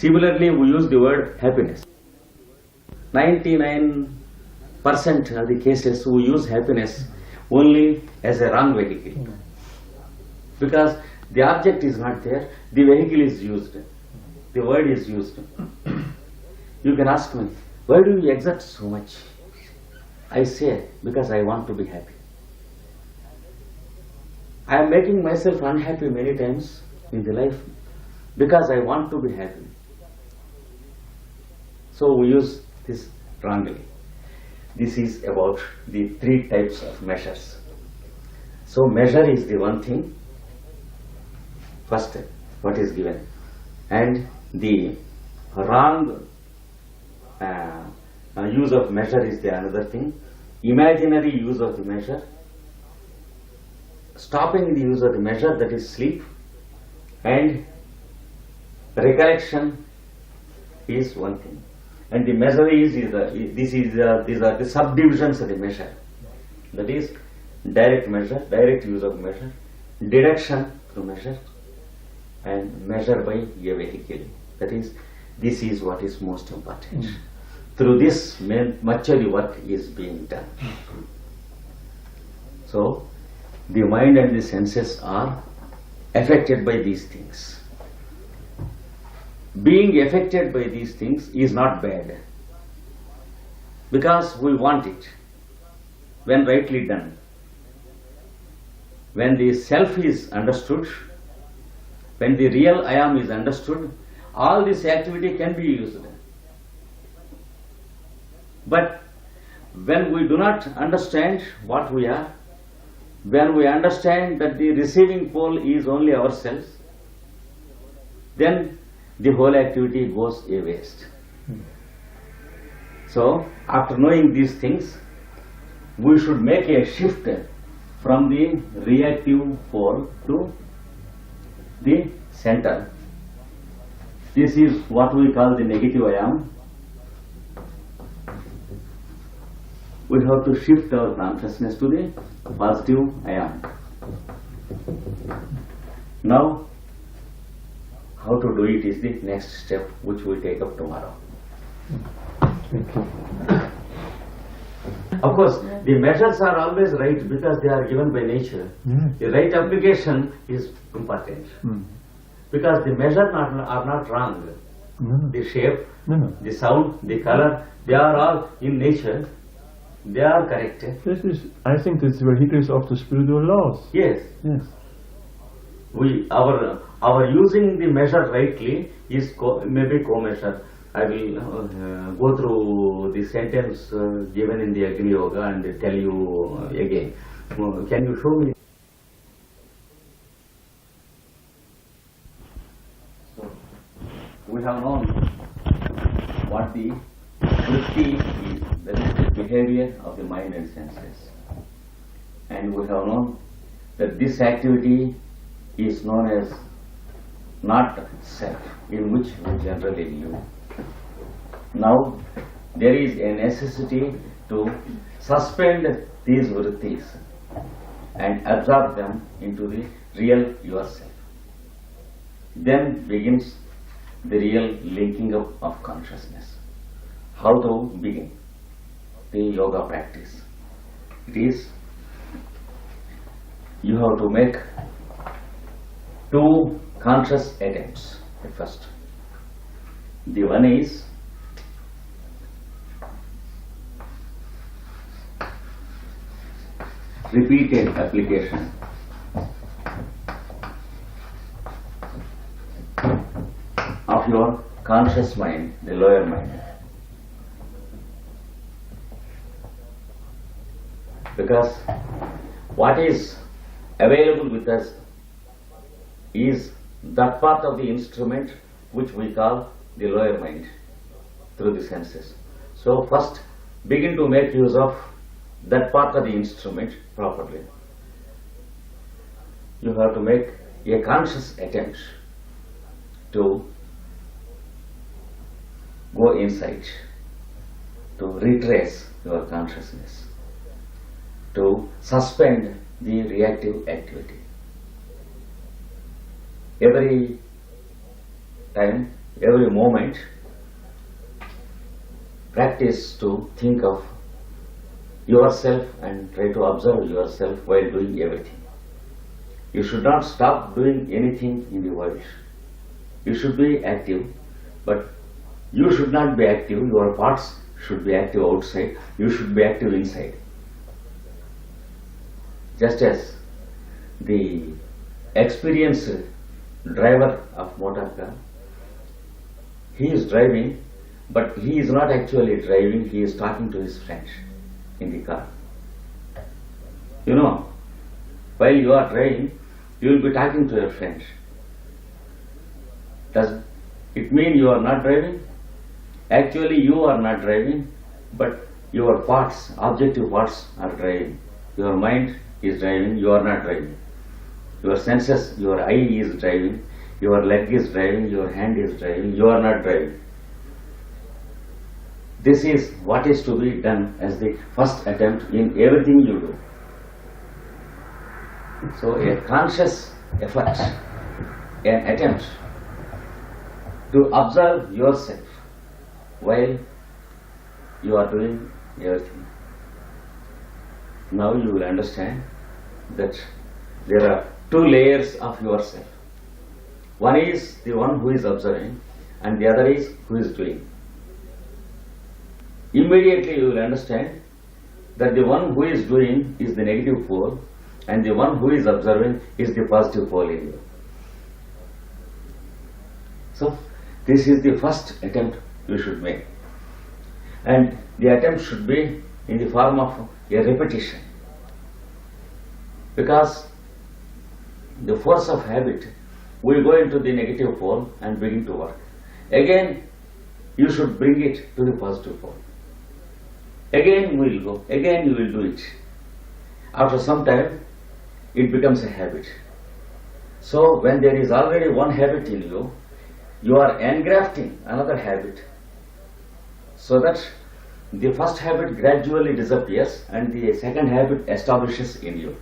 Similarly, we use the word happiness. 99% of the cases we use happiness only as a wrong vehicle. Because the object is not there, the vehicle is used, the word is used. You can ask me, why do you exert so much? I say, because I want to be happy. I am making myself unhappy many times in the life because I want to be happy. So we use this wrongly. This is about the three types of measures. So measure is the one thing, first what is given, and the wrong use of measure is the another thing. Imaginary use of the measure, stopping the use of the measure, that is sleep, and recollection is one thing. And the measure these are the subdivisions of the measure. That is direct measure, direct use of measure, deduction through measure, and measure by a vehicle. That is, this is what is most important. Through this, much of the work is being done. So, the mind and the senses are affected by these things. Being affected by these things is not bad, because we want it when rightly done. When the self is understood, when the real I am is understood, all this activity can be used. But when we do not understand what we are, when we understand that the receiving pole is only ourselves, then the whole activity goes a waste. So, after knowing these things, we should make a shift from the reactive pole to the center. This is what we call the negative I am. We have to shift our consciousness to the positive I am. Now, how to do it is the next step, which we take up tomorrow. Of course, the measures are always right because they are given by nature. The right application is important. Because the measures are not wrong. The shape, the sound, the color, they are all in nature. They are correct. I think this vehicles of the spiritual laws. Yes. Yes. Our using the measure rightly is maybe co-measure. I will go through the sentence given in the Agni Yoga and tell you again. Can you show me? So, we have known what the vritti is, that is the behavior of the mind and senses. And we have known that this activity is known as not self, in which we generally live. Now, there is a necessity to suspend these vrittis and absorb them into the real yourself. Then begins the real linking up of consciousness. How to begin the yoga practice? It is, you have to make 2 conscious attempts at first. The one is repeated application of your conscious mind, the lower mind. Because what is available with us is that part of the instrument which we call the lower mind through the senses. So first begin to make use of that part of the instrument properly. You have to make a conscious attempt to go inside, to retrace your consciousness, to suspend the reactive activity. Every time every moment, practice to think of yourself and try to observe yourself while doing everything. You should not stop doing anything in the world. You should be active, but you should not be active. Your parts should be active outside. You should be active inside. Just as the experienced driver of motor car, he is driving, but he is not actually driving, he is talking to his friend in the car. You know, while you are driving, you will be talking to your friend. Does it mean you are not driving? Actually, you are not driving, but your parts, objective parts are driving. Your mind is driving, you are not driving. Your senses, your eye is driving, your leg is driving, your hand is driving, you are not driving. This is what is to be done as the first attempt in everything you do. So a conscious effort, an attempt to observe yourself while you are doing everything. Now you will understand that there are two layers of yourself. One is the one who is observing and the other is who is doing. Immediately you will understand that the one who is doing is the negative pole and the one who is observing is the positive pole in you. So this is the first attempt you should make, and the attempt should be in the form of a repetition, because the force of habit will go into the negative pole and begin to work. Again you should bring it to the positive pole. Again we will go, again you will do it. After some time it becomes a habit. So when there is already one habit in you, you are engrafting another habit, so that the first habit gradually disappears and the second habit establishes in you.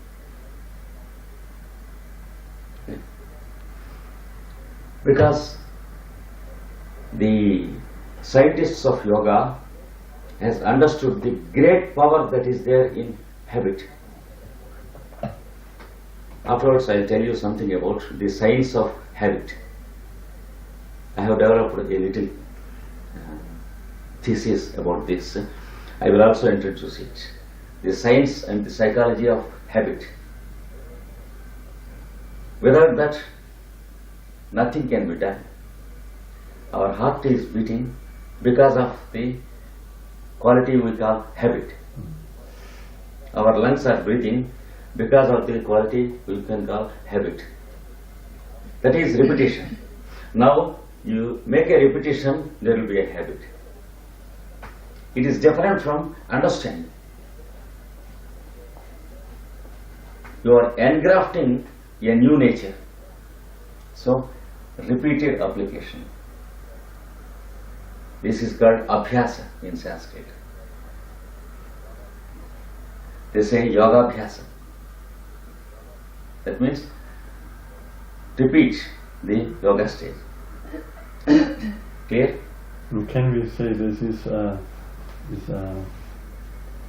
Because the scientists of yoga has understood the great power that is there in habit. Afterwards I will tell you something about the science of habit. I have developed a little thesis about this. I will also introduce it. The science and the psychology of habit. Without that, nothing can be done. Our heart is beating because of the quality we call habit. Our lungs are breathing because of the quality we can call habit. That is repetition. Now you make a repetition, there will be a habit. It is different from understanding. You are engrafting a new nature. So repeated application. This is called abhyasa in Sanskrit. They say yoga abhyasa. That means repeat the yoga stage. Clear? Can we say this is a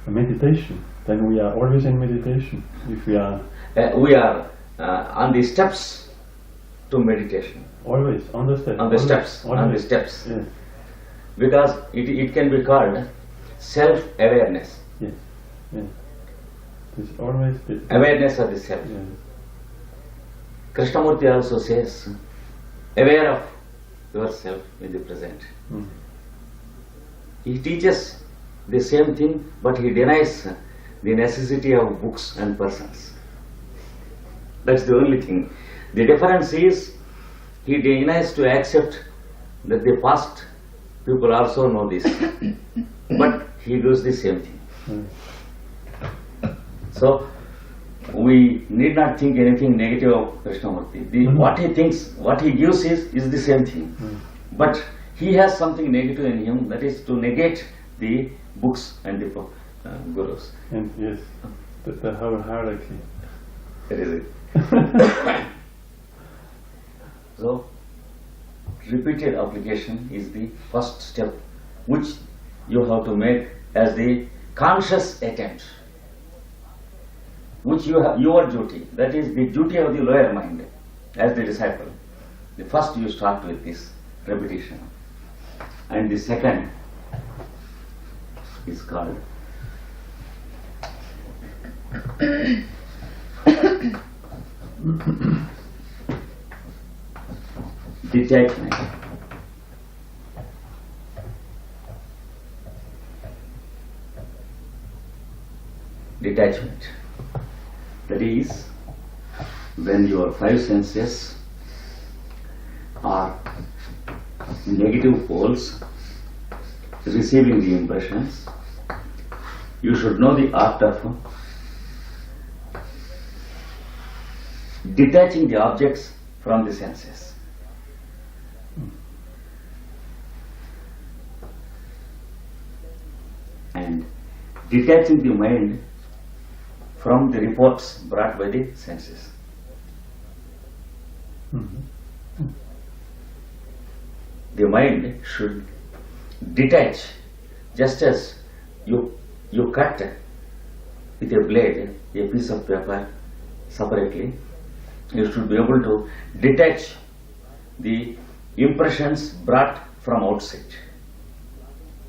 meditation? Then we are always in meditation. If we are on the steps to meditation. Always on the steps. On the steps. Always. On the steps. Yes. Because it can be called self-awareness. Yes. Yes. It is always the Awareness of the self. yes. Krishnamurti also says, aware of yourself in the present. Mm. He teaches the same thing, but he denies the necessity of books and persons. That's the only thing. The difference is, he denies to accept that the past people also know this, but he does the same thing. Mm. So we need not think anything negative of Krishnamurti. What he thinks, what he gives is the same thing. But he has something negative in him, that is to negate the books and the gurus. And yes, the whole hierarchy. That is it. So repeated application is the first step which you have to make as the conscious attempt, which you have your duty, that is the duty of the lower mind as the disciple. The first you start with this repetition, and the second is called detachment. Detachment. That is, when your five senses are negative poles receiving the impressions, you should know the art of detaching the objects from the senses. And detaching the mind from the reports brought by the senses. The mind should detach, just as you cut with a blade a piece of paper separately. You should be able to detach the impressions brought from outside,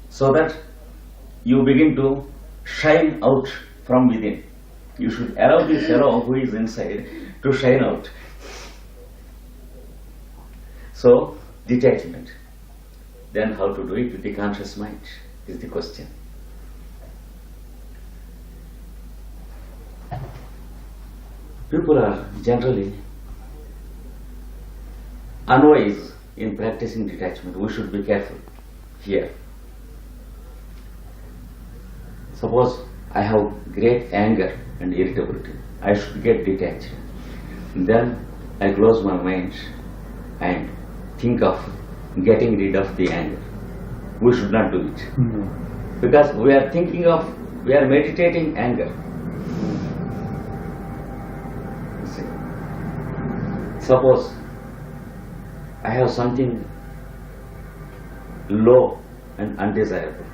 so that you begin to shine out from within. You should allow the fellow who is inside to shine out. So, detachment. Then how to do it with the conscious mind is the question. People are generally unwise in practicing detachment. We should be careful here. Suppose I have great anger and irritability. I should get detached. Then I close my mind and think of getting rid of the anger. We should not do it. Because we are meditating anger. See. Suppose I have something low and undesirable.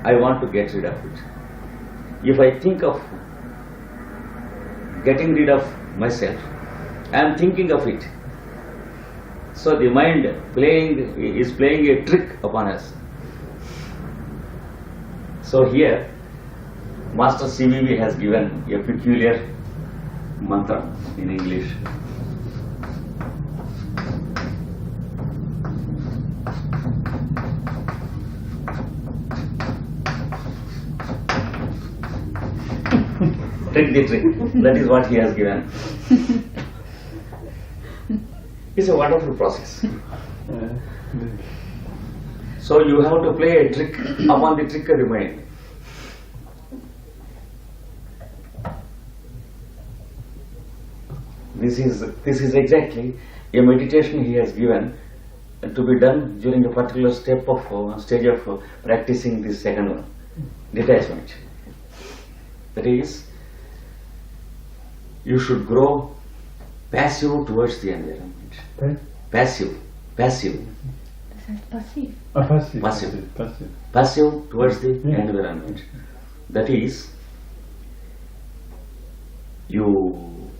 I want to get rid of it. If I think of getting rid of myself, I am thinking of it. So the mind is playing a trick upon us. So here, Master CVV has given a peculiar mantra in English. Trick the trick. That is what he has given. It's a wonderful process. So you have to play a trick upon the trick of the mind. This is exactly a meditation he has given to be done during a particular stage of practicing this second one, detachment. That is, you should grow passive towards the environment. Passive. Passive. Passive towards the environment. That is, you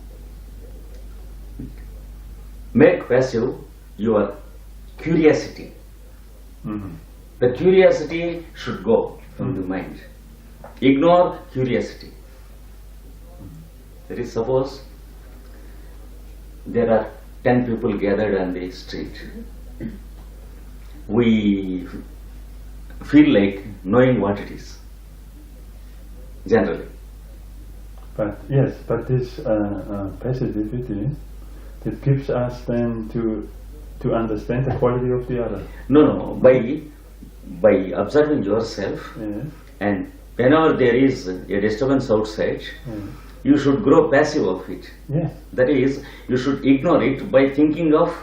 make passive your curiosity. The curiosity should go from the mind. Ignore curiosity. That is, suppose there are 10 people gathered on the street. We feel like knowing what it is, generally. But this passivity, it gives us then to understand the quality of the other. No. By observing yourself, and whenever there is a disturbance outside, you should grow passive of it. That is, you should ignore it by thinking of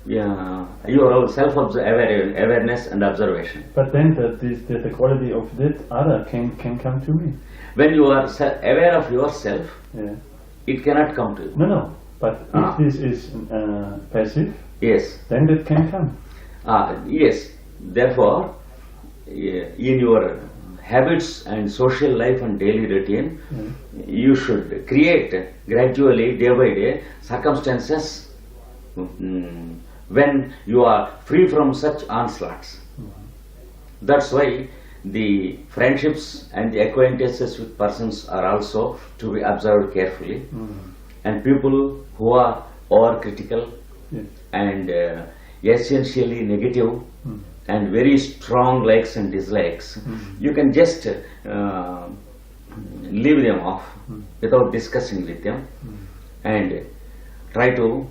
your self-awareness and observation. But then the quality of that other can come to me. When you are aware of yourself, it cannot come to you. No. But if this is passive, Yes. Then it can come. Yes. Therefore, in your habits and social life and daily routine, you should create gradually, day by day, circumstances when you are free from such onslaughts. That's why the friendships and the acquaintances with persons are also to be observed carefully. And people who are overcritical and essentially negative and very strong likes and dislikes, you can just leave them off without discussing with them and try to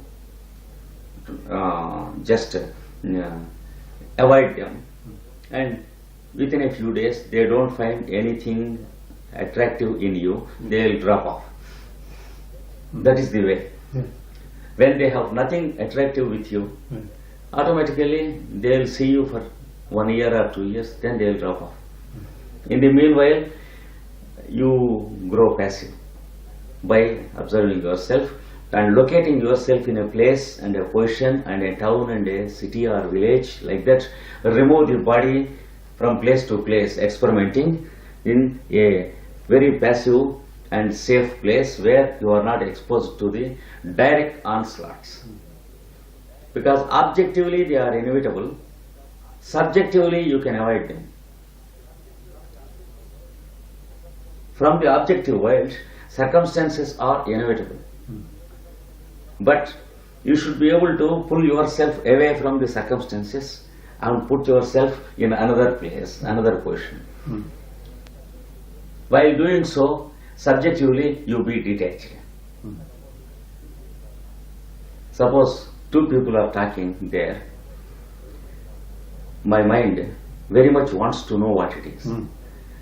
just avoid them. And within a few days, they don't find anything attractive in you, they'll drop off. That is the way. When they have nothing attractive with you, automatically they'll see you for 1 year or 2 years, then they'll drop off. In the meanwhile, you grow passive by observing yourself and locating yourself in a place and a position and a town and a city or village like that. Remove the body from place to place, experimenting in a very passive and safe place where you are not exposed to the direct onslaughts. Because objectively they are inevitable, subjectively you can avoid them. From the objective world, circumstances are inevitable. But you should be able to pull yourself away from the circumstances and put yourself in another place, another position. While doing so, subjectively you be detached. Suppose two people are talking there. My mind very much wants to know what it is.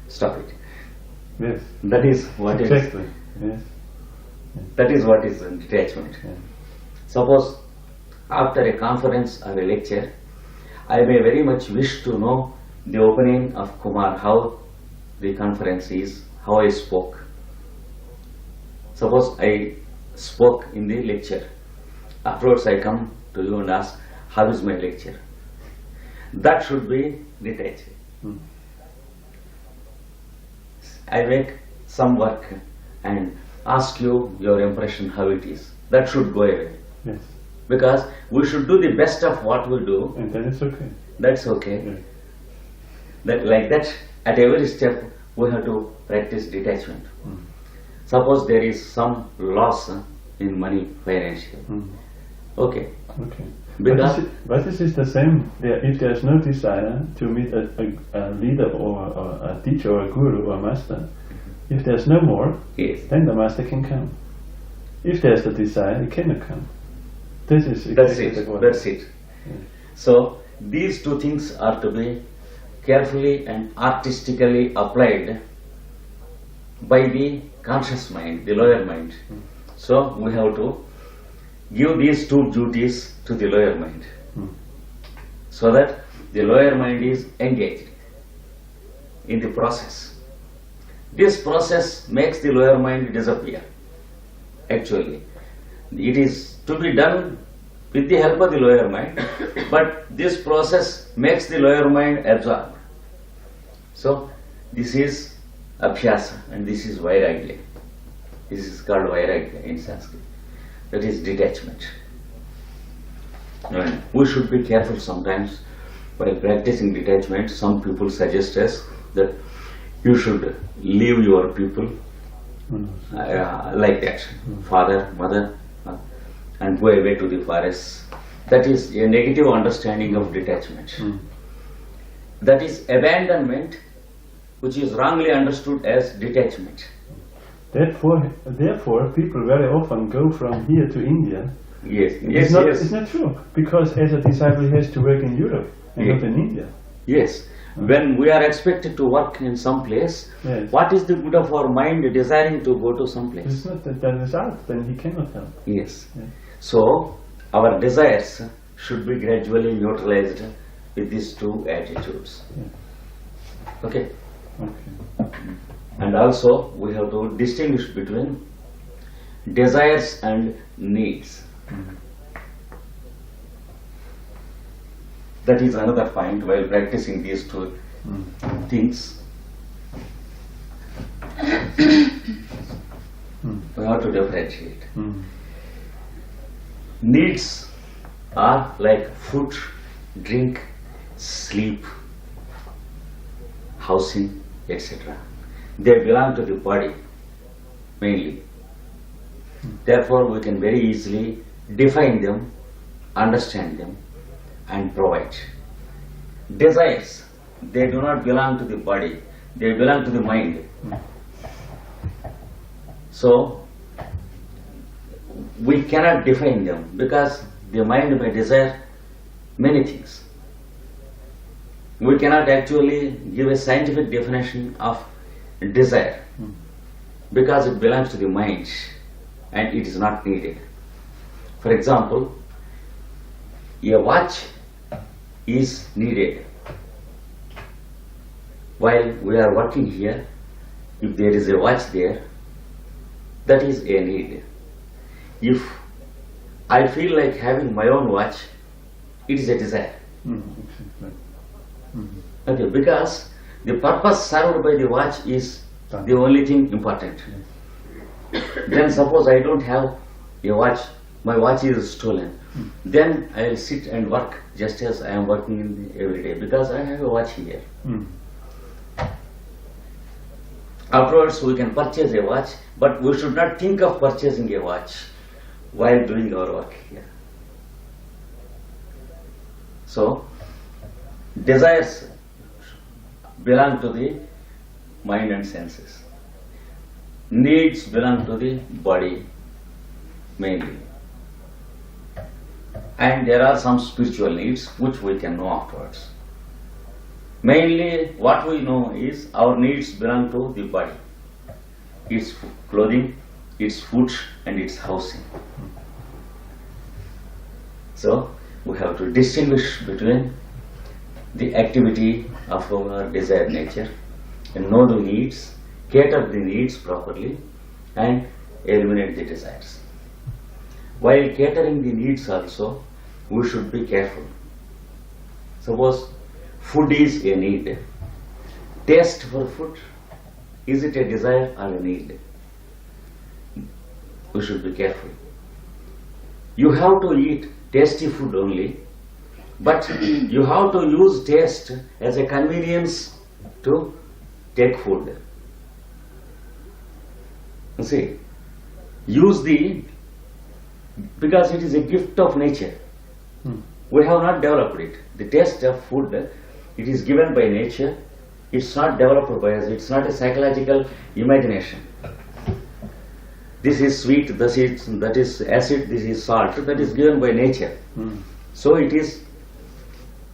Stop it. Yes. That is what Exactly. is. Yes. That is what is detachment. Suppose after a conference or a lecture, I may very much wish to know the opening of Kumar, how the conference is, how I spoke. Suppose I spoke in the lecture. Afterwards I come to you and ask, how is my lecture? That should be detached. I make some work and ask you your impression how it is. That should go away. Yes. Because we should do the best of what we do. And then it's okay. That's okay. Yeah. That like that, at every step we have to practice detachment. Suppose there is some loss in money, financial. Okay. Okay. Because But this is the same. If there's no desire to meet a leader or a teacher or a guru or a master, if there's no more, yes, then the master can come. If there's the desire, it cannot come. This is that's exactly it. what That's it. So these two things are to be carefully and artistically applied by the conscious mind, the lower mind. So we have to give these two duties to the lower mind, so that the lower mind is engaged in the process. This process makes the lower mind disappear. Actually, it is to be done with the help of the lower mind, but this process makes the lower mind absorb. So this is abhyasa and this is vairagya. This is called vairagya in Sanskrit. That is detachment. And we should be careful sometimes while practicing detachment. Some people suggest us that you should leave your people like that, father, mother, and go away to the forest. That is a negative understanding of detachment. That is abandonment, which is wrongly understood as detachment. Therefore, people very often go from here to India. Yes, It's not true, because as a disciple he has to work in Europe and not in India. Yes. When we are expected to work in some place, what is the good of our mind desiring to go to some place? It's not that result, then he cannot help. Yes. So, our desires should be gradually neutralized with these two attitudes. Okay? Okay. And also, we have to distinguish between desires and needs. That is another point while practicing these two things. We have to differentiate. Needs are like food, drink, sleep, housing, etc. They belong to the body mainly. Therefore, we can very easily define them, understand them, and provide. Desires, they do not belong to the body, they belong to the mind. So, we cannot define them because the mind may desire many things. We cannot actually give a scientific definition of desire because it belongs to the mind and it is not needed. For example, a watch is needed. While we are working here, if there is a watch there, that is a need. If I feel like having my own watch, it is a desire. Okay, because the purpose served by the watch is the only thing important. Then suppose I don't have a watch, my watch is stolen. Then I will sit and work just as I am working every day because I have a watch here. Afterwards we can purchase a watch, but we should not think of purchasing a watch while doing our work here. So, desires belong to the mind and senses. Needs belong to the body mainly. And there are some spiritual needs which we can know afterwards. Mainly what we know is our needs belong to the body. Its clothing, its food and its housing. So we have to distinguish between the activity of our desired nature and know the needs, cater the needs properly and eliminate the desires. While catering the needs also, we should be careful. Suppose food is a need. Taste for food, is it a desire or a need? We should be careful. You have to eat tasty food only, but you have to use taste as a convenience to take food. You see, use because it is a gift of nature. We have not developed it. The taste of food, it is given by nature. It's not developed by us. It's not a psychological imagination. This is sweet, that is acid, this is salt. That is given by nature. So it is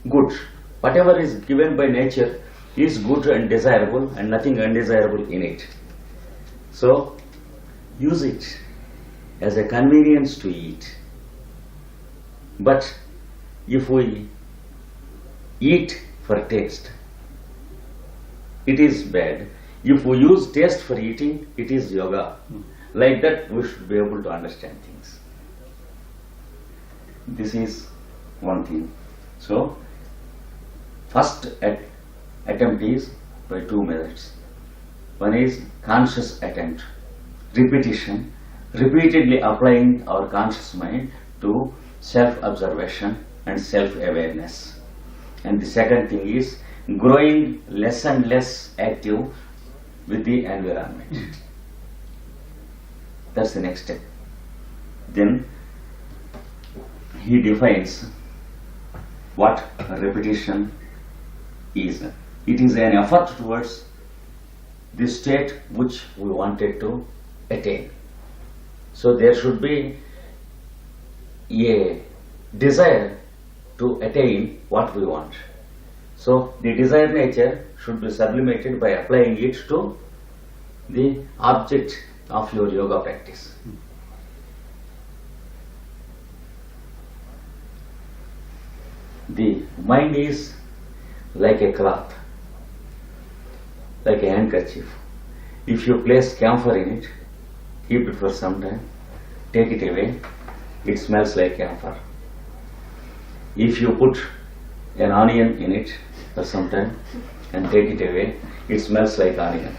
good. Whatever is given by nature is good and desirable and nothing undesirable in it. So use it as a convenience to eat. But if we eat for taste, it is bad. If we use taste for eating, it is yoga. Like that we should be able to understand things. This is one thing. So first attempt is by two methods. One is conscious attempt, repetition, repeatedly applying our conscious mind to self-observation and self-awareness. And the second thing is growing less and less active with the environment. That's the next step. Then he defines what repetition is. It is an effort towards the state which we wanted to attain. So there should be a desire to attain what we want. So the desired nature should be sublimated by applying it to the object of your yoga practice. The mind is like a cloth, like a handkerchief. If you place camphor in it, keep it for some time, take it away, it smells like camphor. If you put an onion in it for some time and take it away, it smells like onion.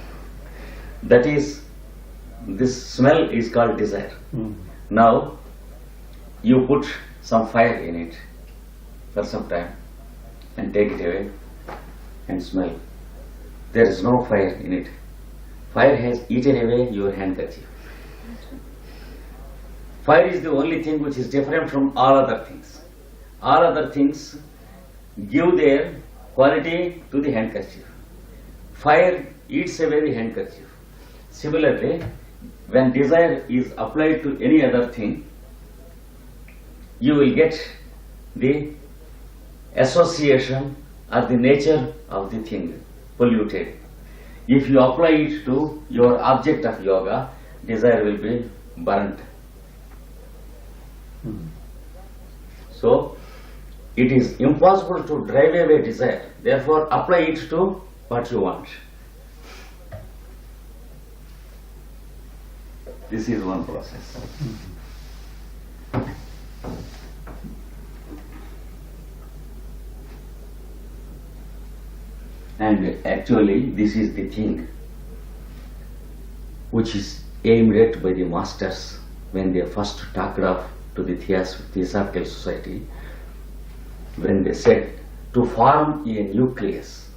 That is, this smell is called desire. Now, you put some fire in it for some time and take it away and smell. There is no fire in it. Fire has eaten away your handkerchief. Fire is the only thing which is different from all other things. All other things give their quality to the handkerchief. Fire eats away the handkerchief. Similarly, when desire is applied to any other thing, you will get the association or the nature of the thing polluted. If you apply it to your object of yoga, desire will be burnt. So, it is impossible to drive away desire. Therefore, apply it to what you want. This is one process. And actually, this is the thing which is aimed at by the masters when they first talked of to the Theosophical Society, when they said to form a nucleus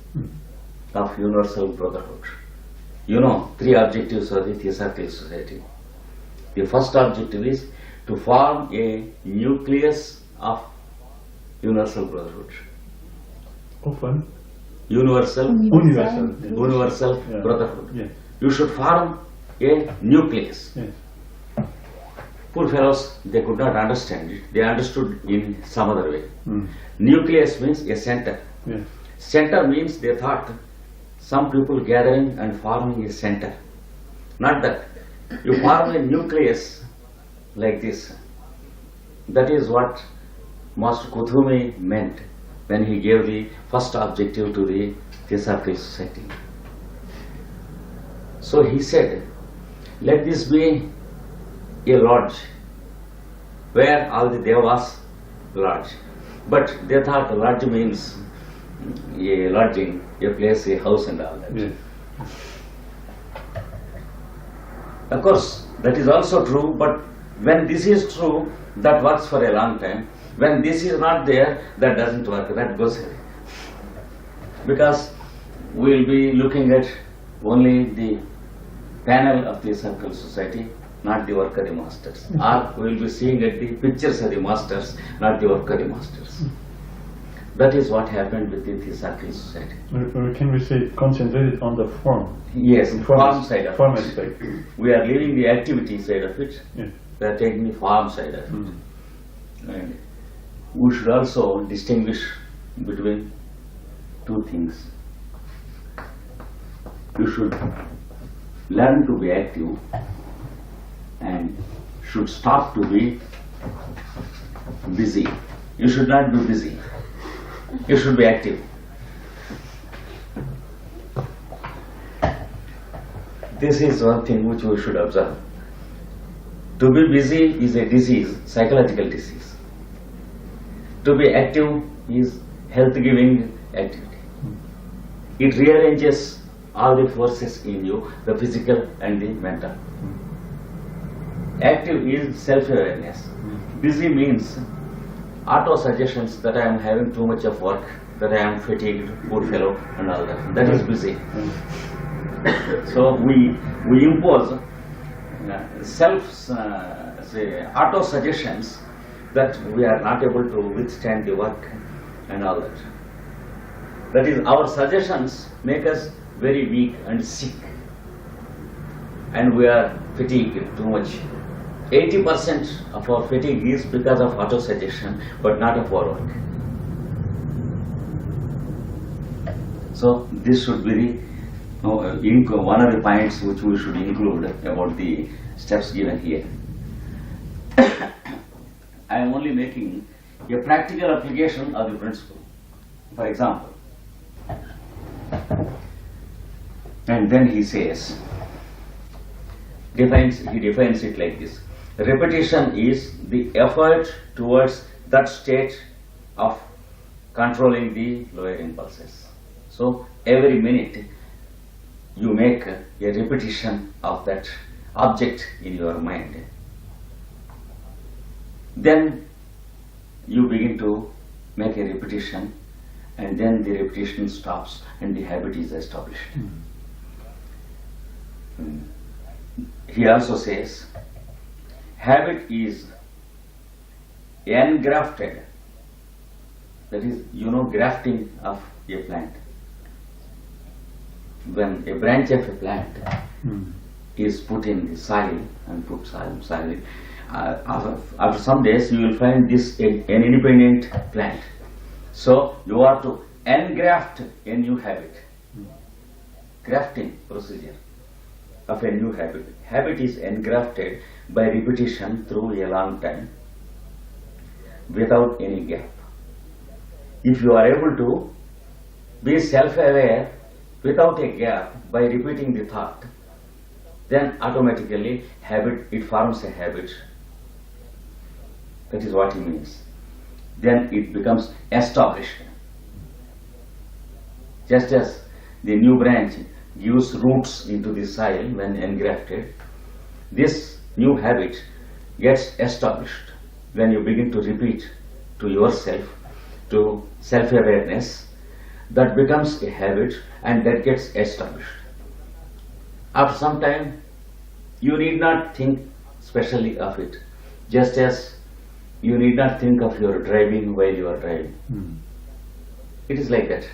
of universal brotherhood. You know, 3 objectives of the Theosophical Society. The first objective is to form a nucleus of universal brotherhood. Often. Universal Yeah. brotherhood. Yeah. You should form a nucleus. Yes. Poor fellows, they could not understand it. They understood in some other way. Nucleus means a center. Yes. Center means they thought some people gathering and forming a center. Not that. You form a nucleus like this. That is what Master Kuthumi meant when he gave the first objective to the Theosophical Society. So he said, let this be a lodge where all the devas lodge. But they thought lodge means a lodging, a place, a house and all that. Yes. Of course, that is also true, but when this is true, that works for a long time. When this is not there, that doesn't work, that goes away. Because we will be looking at only the panel of the Theosophical Society, not the work of the masters. Or we will be seeing at the pictures of the masters, not the work of the masters. That is what happened with the Theosophical Society. Or can we say concentrated on the form? Yes, form side of form it. aspect. We are leaving the activity side of it. Yeah. We are taking the form side of it. And we should also distinguish between 2 things. You should learn to be active and should stop to be busy. You should not be busy. You should be active. This is one thing which we should observe. To be busy is a disease, psychological disease. To be active is health-giving activity. It rearranges all the forces in you, the physical and the mental. Active is self-awareness. Busy means auto-suggestions that I am having too much of work, that I am fatigued, poor fellow, and all that. That is busy. So we impose auto-suggestions that we are not able to withstand the work and all that. That is, our suggestions make us very weak and sick, and we are fatigued too much. 80% of our fatigue is because of auto-suggestion, but not of our work. So this should be one of the points which we should include about the steps given here. I am only making a practical application of the principle. For example, and then he says, he defines it like this: repetition is the effort towards that state of controlling the lower impulses. So every minute you make a repetition of that object in your mind. Then you begin to make a repetition, and then the repetition stops and the habit is established. He also says, habit is engrafted. That is, grafting of a plant. When a branch of a plant is put in the soil and put soil, after some days you will find this an independent plant. So you are to engraft a new habit. Grafting procedure of a new habit. Habit is engrafted by repetition through a long time without any gap. If you are able to be self-aware without a gap by repeating the thought, then automatically it forms a habit. That is what he means. Then it becomes established. Just as the new branch gives roots into the soil when engrafted, this new habit gets established when you begin to repeat to yourself, to self-awareness. That becomes a habit and that gets established. After some time, you need not think specially of it, just as you need not think of your driving while you are driving. It is like that.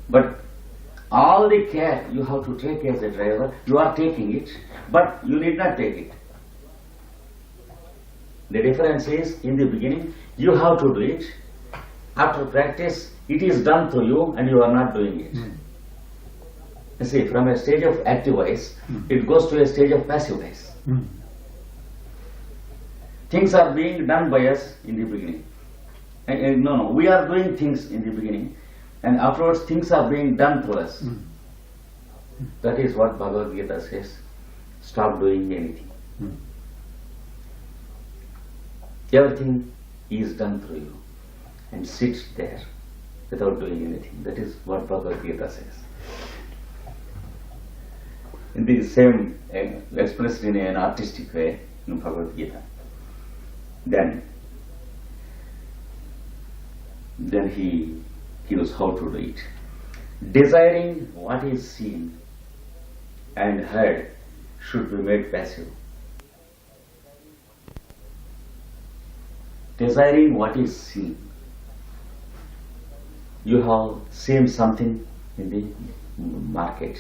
But all the care you have to take as a driver, you are taking it, but you need not take it. The difference is, in the beginning, you have to do it. After practice, it is done through you and you are not doing it. You see, from a stage of active voice, it goes to a stage of passive voice. Things are being done by us in the beginning. No, we are doing things in the beginning, and afterwards things are being done to us. That is what Bhagavad Gita says. Stop doing anything. Everything is done through you, and sit there without doing anything. That is what Bhagavad Gita says. In the same expressed in an artistic way in Bhagavad Gita. Then he knows how to do it. Desiring what is seen and heard should be made passive. Desiring what is seen. You have seen something in the market,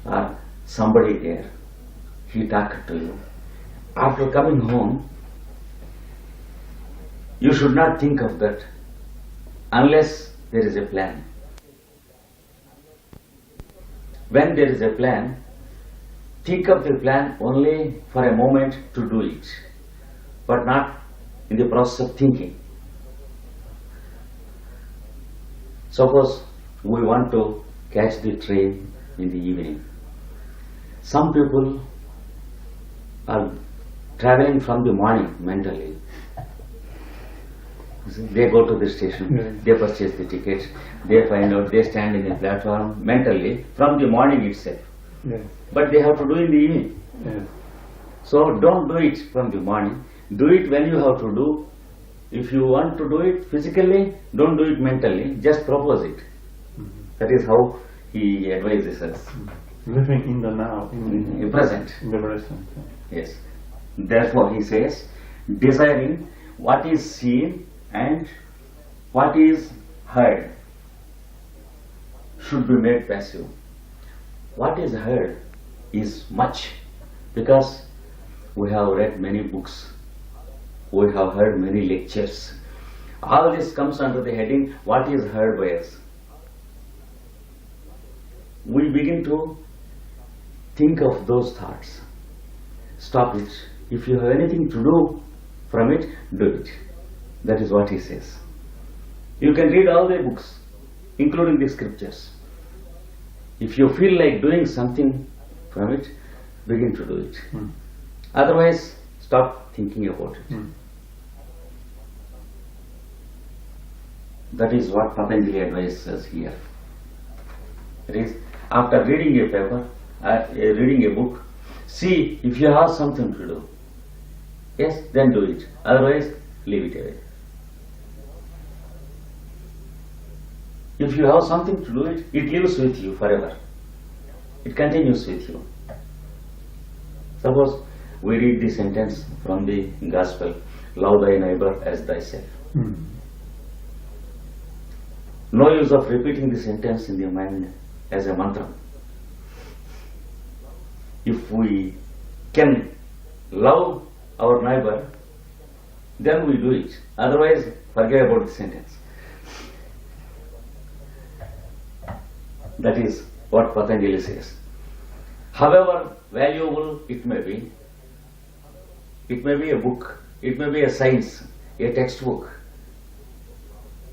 or somebody there, he talked to you. After coming home, you should not think of that unless there is a plan. When there is a plan, think of the plan only for a moment to do it, but not in the process of thinking. Suppose we want to catch the train in the evening. Some people are traveling from the morning mentally. They go to the station, they purchase the ticket, they find out, they stand in the platform mentally from the morning itself. But they have to do in the evening. So don't do it from the morning. Do it when you have to do. If you want to do it physically, don't do it mentally, just propose it. That is how he advises us. Living in the now, in the present. In the present. Yes. Therefore he says, desiring what is seen and what is heard should be made passive. What is heard is much, because we have read many books, we have heard many lectures. All this comes under the heading, what is heard by us. We begin to think of those thoughts. Stop it. If you have anything to do from it, do it. That is what he says. You can read all the books, including the scriptures. If you feel like doing something from it, begin to do it. Otherwise, stop thinking about it. That is what Patanjali advises here. It is after reading a paper, reading a book, see if you have something to do. Yes, then do it. Otherwise, leave it away. If you have something to do it, it lives with you forever. It continues with you. Suppose we read the sentence from the Gospel, love thy neighbor as thyself. No use of repeating the sentence in the mind as a mantra. If we can love our neighbor, then we do it. Otherwise, forget about the sentence. That is what Patanjali says. However valuable it may be a book, it may be a science, a textbook,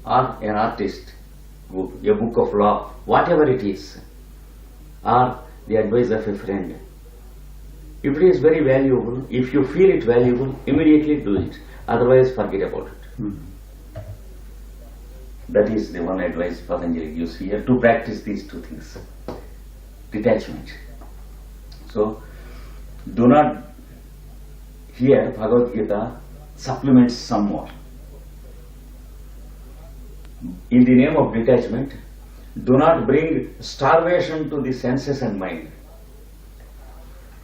or an artist book, a book of law, whatever it is, or the advice of a friend. If it is very valuable, if you feel it valuable, immediately do it. Otherwise, forget about it. That is the one advice Patanjali gives here, to practice these two things. Detachment. So, do not, here Bhagavad Gita supplements some more. In the name of detachment, do not bring starvation to the senses and mind.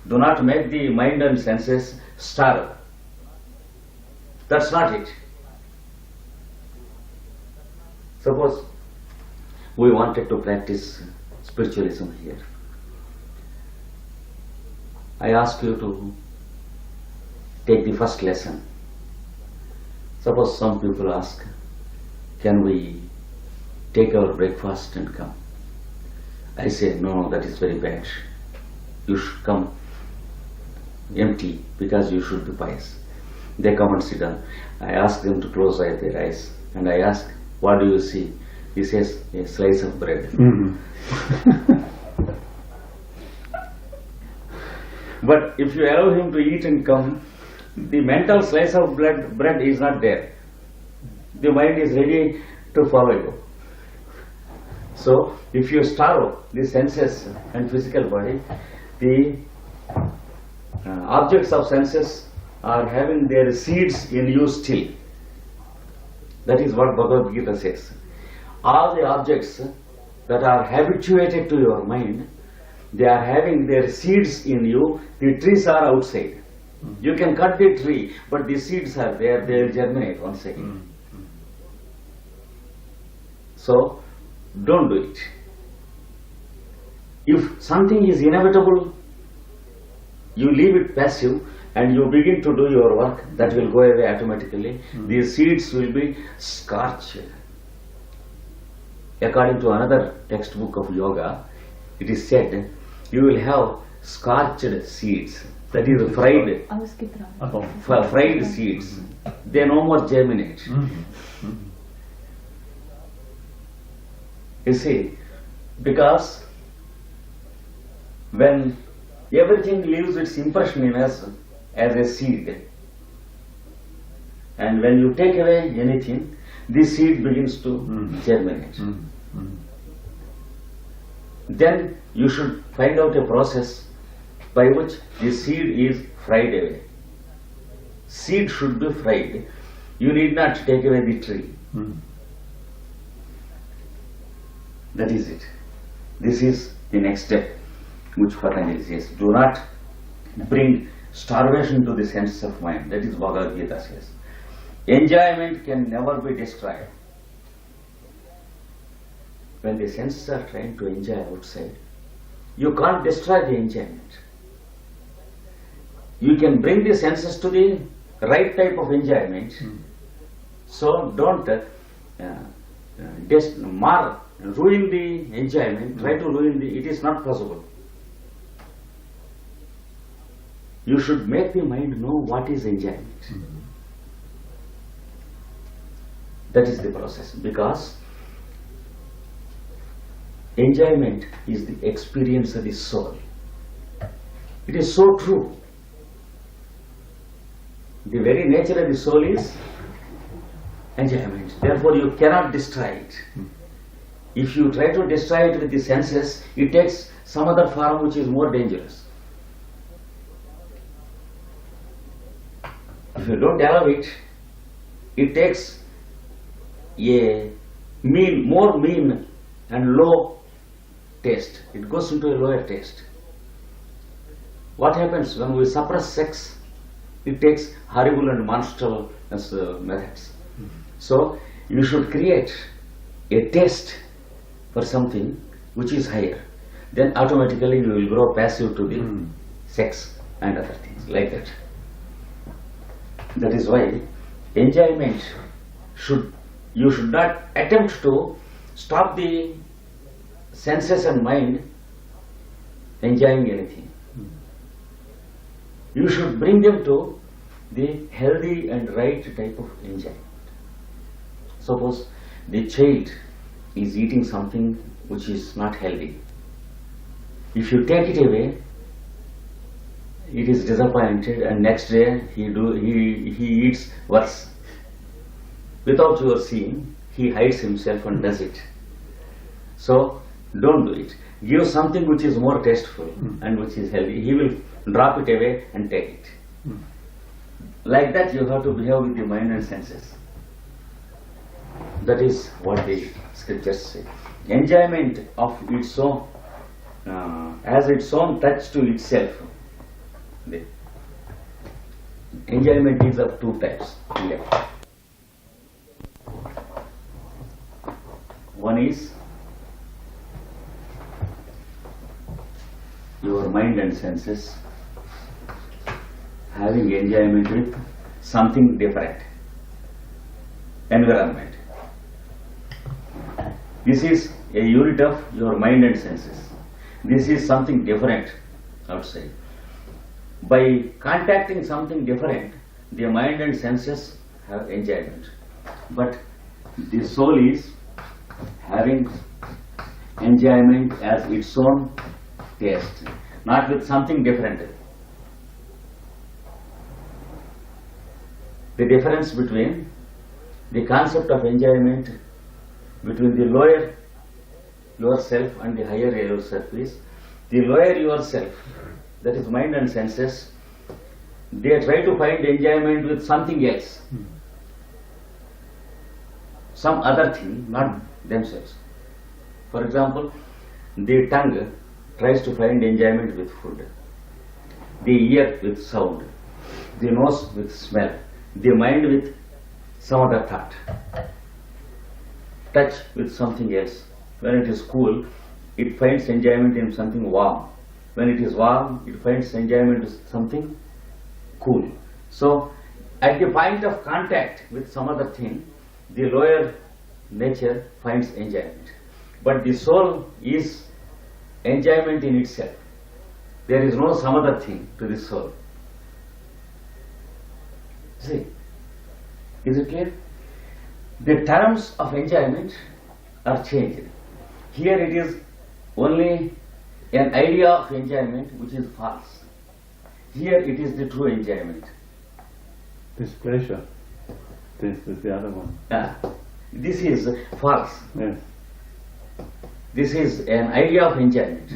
Do not make the mind and senses starve. That's not it. Suppose we wanted to practice spiritualism here. I ask you to take the first lesson. Suppose some people ask, can we take our breakfast and come? I say, no, that is very bad. You should come empty because you should be pious. They come and sit down. I ask them to close their eyes and I ask, what do you see? He says, a slice of bread. But if you allow him to eat and come, the mental slice of bread is not there. The mind is ready to follow you. So, if you starve the senses and physical body, the objects of senses are having their seeds in you still. That is what Bhagavad Gita says. All the objects that are habituated to your mind, they are having their seeds in you. The trees are outside. You can cut the tree, but the seeds are there, they will germinate once again. So, don't do it. If something is inevitable, you leave it passive and you begin to do your work, that will go away automatically. These seeds will be scorched. According to another textbook of yoga, it is said, you will have scorched seeds. That is fried seeds. They no more germinate. You see, because when everything leaves its impression in us as a seed, and when you take away anything, this seed begins to germinate. Then you should find out a process by which the seed is fried away. Seed should be fried. You need not take away the tree. That is it. This is the next step which Patanjali says. Do not bring starvation to the senses of mind. That is Bhagavad Gita says. Enjoyment can never be destroyed. When the senses are trying to enjoy outside, you can't destroy the enjoyment. You can bring the senses to the right type of enjoyment. So don't ruin the enjoyment, try to ruin it is not possible. You should make the mind know what is enjoyment. That is the process, because enjoyment is the experience of the soul. It is so true. The very nature of the soul is enjoyment. Therefore, you cannot destroy it. If you try to destroy it with the senses, it takes some other form which is more dangerous. If you don't allow it, it takes a more mean and low taste. It goes into a lower taste. What happens when we suppress sex? It takes horrible and monstrous methods. So you should create a taste for something which is higher. Then automatically you will grow passive to the sex and other things like that. That is why enjoyment you should not attempt to stop the senses and mind enjoying anything. You should bring them to the healthy and right type of enjoyment. Suppose the child is eating something which is not healthy. If you take it away, it is disappointed, and next day he eats worse. Without your seeing, he hides himself and does it. So don't do it. Give something which is more tasteful and which is healthy. He will drop it away and take it. Like that you have to behave with the mind and senses. That is what the scriptures say. Enjoyment of its own, as its own touch to itself. The enjoyment is of two types. One is your mind and senses having enjoyment with something different. Environment. This is a unit of your mind and senses. This is something different outside. By contacting something different, the mind and senses have enjoyment. But the soul is having enjoyment as its own taste, not with something different. The difference between the concept of enjoyment between the lower yourself and the higher yourself is the lower yourself, that is mind and senses, they try to find enjoyment with something else, some other thing, not themselves. For example, the tongue tries to find enjoyment with food, the ear with sound, the nose with smell, the mind with some other thought, touch with something else. When it is cool, it finds enjoyment in something warm. When it is warm, it finds enjoyment in something cool. So, at the point of contact with some other thing, the lower nature finds enjoyment. But the soul is enjoyment in itself. There is no some other thing to the soul. See, is it clear? The terms of enjoyment are changed. Here it is only an idea of enjoyment which is false. Here it is the true enjoyment. This pleasure. This is the other one. This is false. Yes. This is an idea of enjoyment.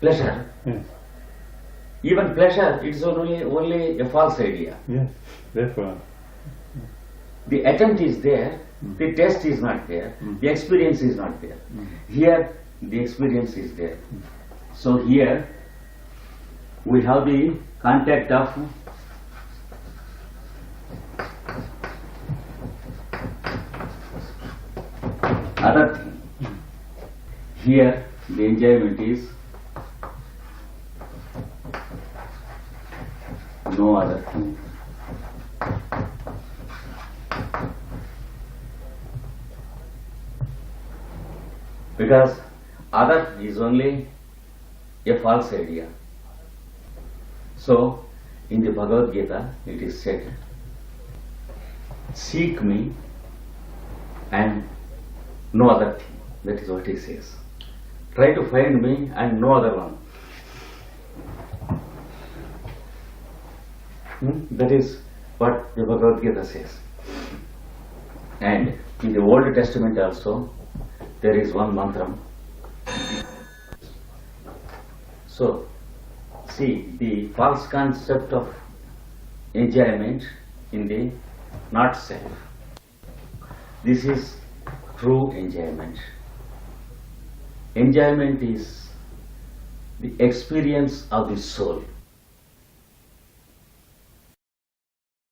Pleasure. Yes. Even pleasure, it is only a false idea. Yes. Therefore. The attempt is there, the taste is not there, the experience is not there. Here, the experience is there. So here, we have the contact of other thing. Here, the enjoyment is no other thing. Because other is only a false idea. So, in the Bhagavad Gita, it is said, seek me and no other thing. That is what he says. Try to find me and no other one. That is what the Bhagavad Gita says. And in the Old Testament also, there is one mantra. So, see, the false concept of enjoyment in the not self. This is true enjoyment. Enjoyment is the experience of the soul.